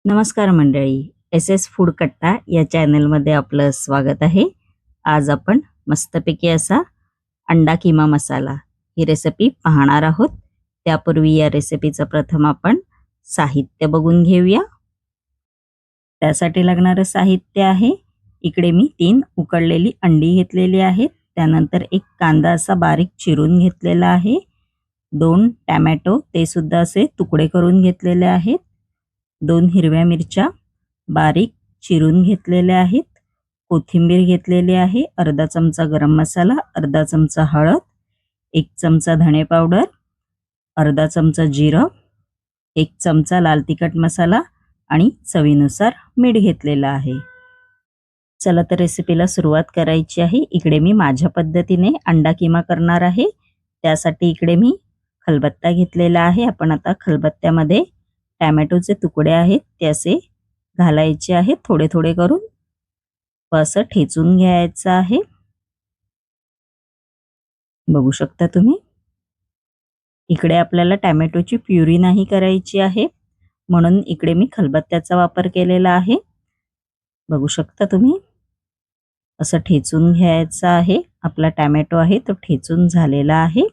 नमस्कार मंडळी, S S food कट्टा या चॅनलमध्ये आपलं स्वागत आहे. आज आपण मस्तपैकी असा अंडा किमा मसाला ही रेसिपी पाहणार आहोत. त्यापूर्वी या रेसिपीचं प्रथम आपण साहित्य बघून घेऊया. त्यासाठी लागणारं साहित्य आहे, इकडे मी 3 उकडलेली अंडी घेतलेली आहेत. त्यानंतर एक कांदा असा बारीक चिरून घेतलेला आहे. 2 टोमॅटो ते सुद्धा असे तुकडे करून घेतलेले आहेत. 2 हिरव्या मिरच्या बारीक चिरून घेतलेल्या आहेत. कोथिंबीर घेतलेली आहे. अर्धा चमचा गरम मसाला, अर्धा चमचा हळद, 1 चमचा धणे पावडर, अर्धा चमचा जिरं, 1 चमचा लाल तिखट मसाला आणि चवीनुसार मीठ घेतलेलं आहे. चला तर रेसिपीला सुरुवात करायची आहे. इकडे मी माझ्या पद्धतीने अंडा किमा करणार आहे. त्यासाठी इकडे मी खलबत्ता घेतलेला आहे. आपण आता खलबत्त्यामध्ये टोमॅटोचे तुकडे आहेत ते असे घालायचे आहेत, थोडे थोडे करून असं ठेचून घ्यायचं आहे. बघू शकता तुम्ही. इकडे आपल्याला टोमॅटोची प्युरी नाही करायची आहे, म्हणून इकडे मी खलबत्त्याचा वापर केलेला आहे. बघू शकता तुम्ही. असं ठेचून घ्यायचं आहे. आपला टोमॅटो आहे तो ठेचून झालेला आहे.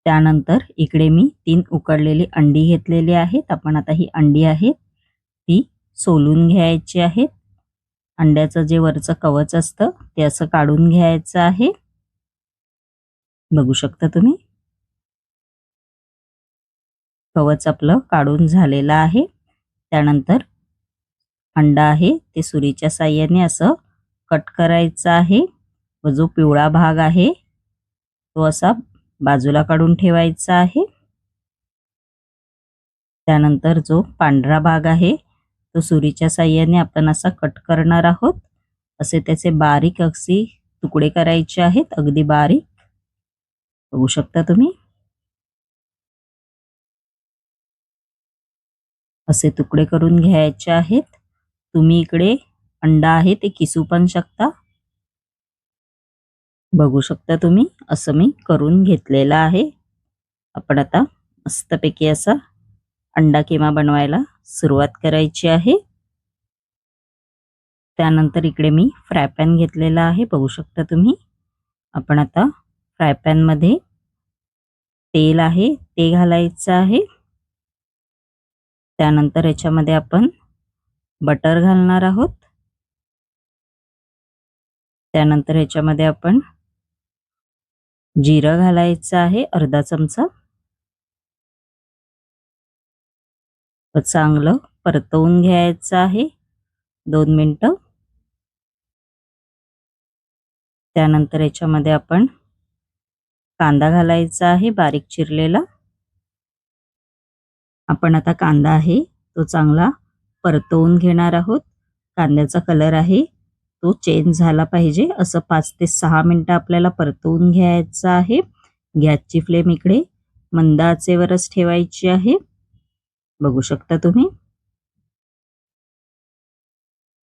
त्यानंतर इकडे मी 3 उकडलेली अंडी घेतलेली आहेत. आपण आता ही अंडी आहे ती सोलून घ्यायची आहेत. अंड्याचं जे वरचं कवच असतं ते असं काढून घ्यायचं आहे. बघू शकता तुम्ही. कवच आपलं काढून झालेलं आहे. त्यानंतर अंडा आहे ते सुरीच्या साहाय्याने असं कट करायचं आहे व जो पिवळा भाग आहे तो असा बाजूला काढून ठेवायचा आहे. त्यानंतर जो पांढरा भाग आहे तो सुरीच्या साहाय्याने आपण असा कट करणार आहोत. असे त्याचे बारीक अगदी तुकडे करायचे आहेत, अगदी बारीक. बघू शकता तुम्ही. असे तुकडे करून घ्यायचे आहेत. तुम्ही इकडे अंडा आहे ते किसू पण शकता. बघू शकता तुम्ही. असं मी करून घेतलेलं आहे. आपण आता मस्तपैकी असा अंडा किमा बनवायला सुरुवात करायची आहे. त्यानंतर इकडे मी फ्राय पॅन घेतलेला आहे. बघू शकता तुम्ही. आपण आता फ्राय पॅन मध्ये तेल आहे ते घालायचं आहे. त्यानंतर याच्यामध्ये आपण बटर घालणार आहोत. त्यानंतर याच्यामध्ये आपण जिरं घालायचं आहे, अर्धा चमचा. चांगलं परतवून घ्यायचं आहे 2 मिनिटं. त्यानंतर याच्यामध्ये आपण कांदा घालायचा आहे बारीक चिरलेला. आपण आता कांदा आहे तो चांगला परतवून घेणार आहोत. कांद्याचा कलर आहे तो चेंज झाला पाहिजे. असं 5 ते 6 मिनिटं आपल्याला परतवून घ्यायचं आहे. गॅसची फ्लेम इकडे मंद आचेवरच ठेवायची आहे. बघू शकता तुम्ही.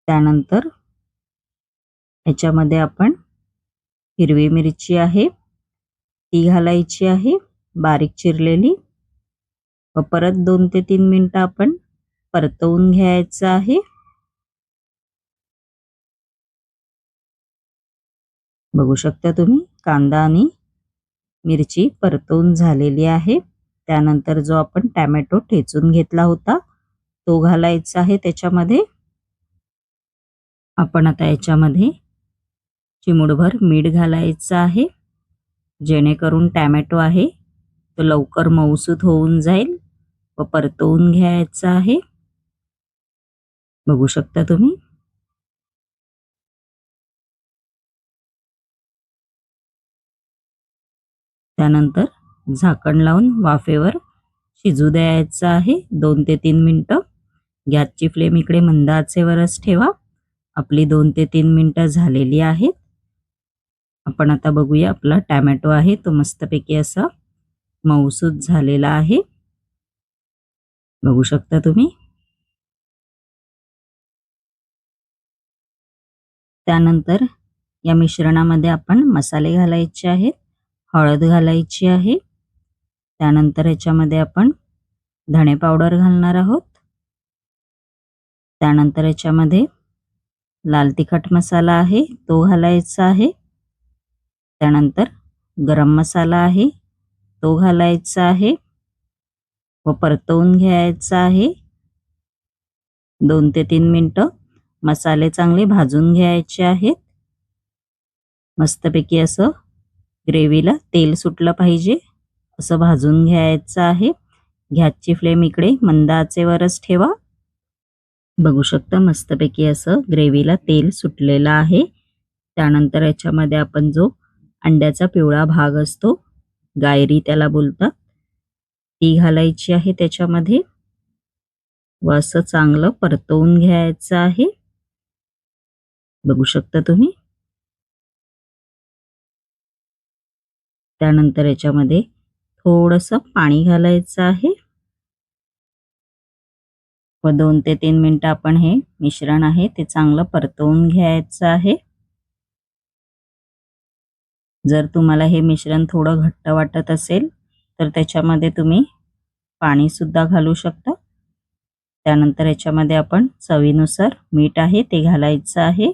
त्यानंतर याच्यामध्ये आपण हिरवी मिरची आहे ती घालायची आहे बारीक चिरलेली व परत 2 ते 3 मिनिटं आपण परतवून घ्यायचं आहे. बघू शकता तुम्ही. कांदा आणि मिरची परतवून झालेली आहे. त्यानंतर जो आपण टोमॅटो ठेचून घेतला होता तो घालायचा आहे त्याच्यामध्ये. आपण आता याच्यामध्ये चिमूटभर मीठ घालायचं आहे, जेणेकरून टोमॅटो आहे तो लवकर मऊसूत होऊन जाईल व परतवून घ्यायचा आहे. बघू शकता तुम्ही. त्यानंतर झाकण लावून वाफेवर शिजू द्यायचं आहे 2 ते 3 मिनिटं. गॅसची फ्लेम इकडे मंद आचेवरच ठेवा. आपली 2 ते 3 मिनिटं झालेली आहेत. आपण आता बघूया आपला टोमॅटो आहे तो मस्तपैकी असा मऊसूत झालेला आहे. बघू शकता तुम्ही. त्यानंतर या मिश्रणामध्ये आपण मसाले घालायचे आहेत. हळद घालायची आहे. त्यानंतर याच्यामध्ये आपण धणे पावडर घालणार आहोत. त्यानंतर याच्यामध्ये लाल तिखट मसाला आहे तो घालायचा आहे. त्यानंतर गरम मसाला आहे तो घालायचा आहे व परतवून घ्यायचा आहे. 2 ते 3 मिनिटं मसाले चांगले भाजून घ्यायचे आहेत. मस्तपैकी असं ग्रेव्हीला तेल सुटलं पाहिजे असं भाजून घ्यायचं आहे. गॅसची फ्लेम इकडे मंद आचेवरच ठेवा. बघू शकता मस्तपैकी असं ग्रेव्हीला तेल सुटलेलं आहे. त्यानंतर याच्यामध्ये आपण जो अंड्याचा पिवळा भाग असतो, गायरी त्याला बोलतात, ती घालायची आहे त्याच्यामध्ये व असं चांगलं परतवून घ्यायचं आहे. बघू शकता तुम्ही. त्यानंतर याच्यामध्ये थोडंसं पाणी घालायचं आहे व 2 ते 3 मिनिटं आपण हे मिश्रण आहे ते चांगलं परतवून घ्यायचं आहे. जर तुम्हाला हे मिश्रण थोडं घट्ट वाटत असेल तर त्याच्यामध्ये तुम्ही पाणी सुद्धा घालू शकता. त्यानंतर याच्यामध्ये आपण चवीनुसार मीठ आहे ते घालायचं आहे.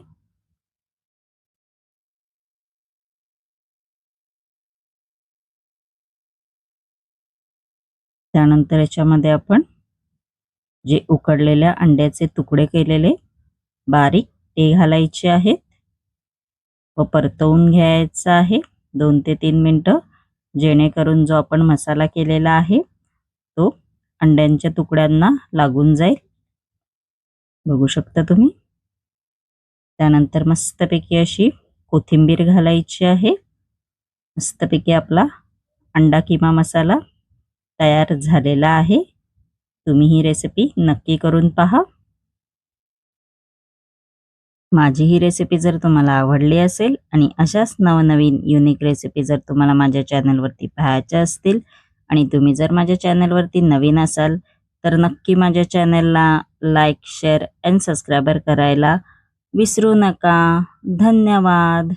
त्यानंतर याच्यामध्ये आपण जे उकडलेल्या अंड्याचे तुकडे केलेले बारीक ते घालायचे आहेत व परतवून घ्यायचं आहे 2 ते 3 मिनिटं, जेणेकरून जो आपण मसाला केलेला आहे तो अंड्यांच्या तुकड्यांना लागून जाईल. बघू शकता तुम्ही. त्यानंतर मस्तपैकी अशी कोथिंबीर घालायची आहे. मस्तपैकी आपला अंडा किमा मसाला तयार झालेला आहे. तुम्ही ही रेसिपी नक्की करून पहा. माझी ही रेसिपी जर तुम्हाला आवडली असेल आणि अशाच नवनवीन युनिक रेसिपी जर तुम्हाला माझ्या चॅनलवरती पाहायच्या असतील आणि तुम्ही जर माझ्या चॅनलवरती नवीन असाल तर नक्की माझ्या चॅनलला लाईक, शेअर अँड सबस्क्राईब करायला विसरू नका. धन्यवाद.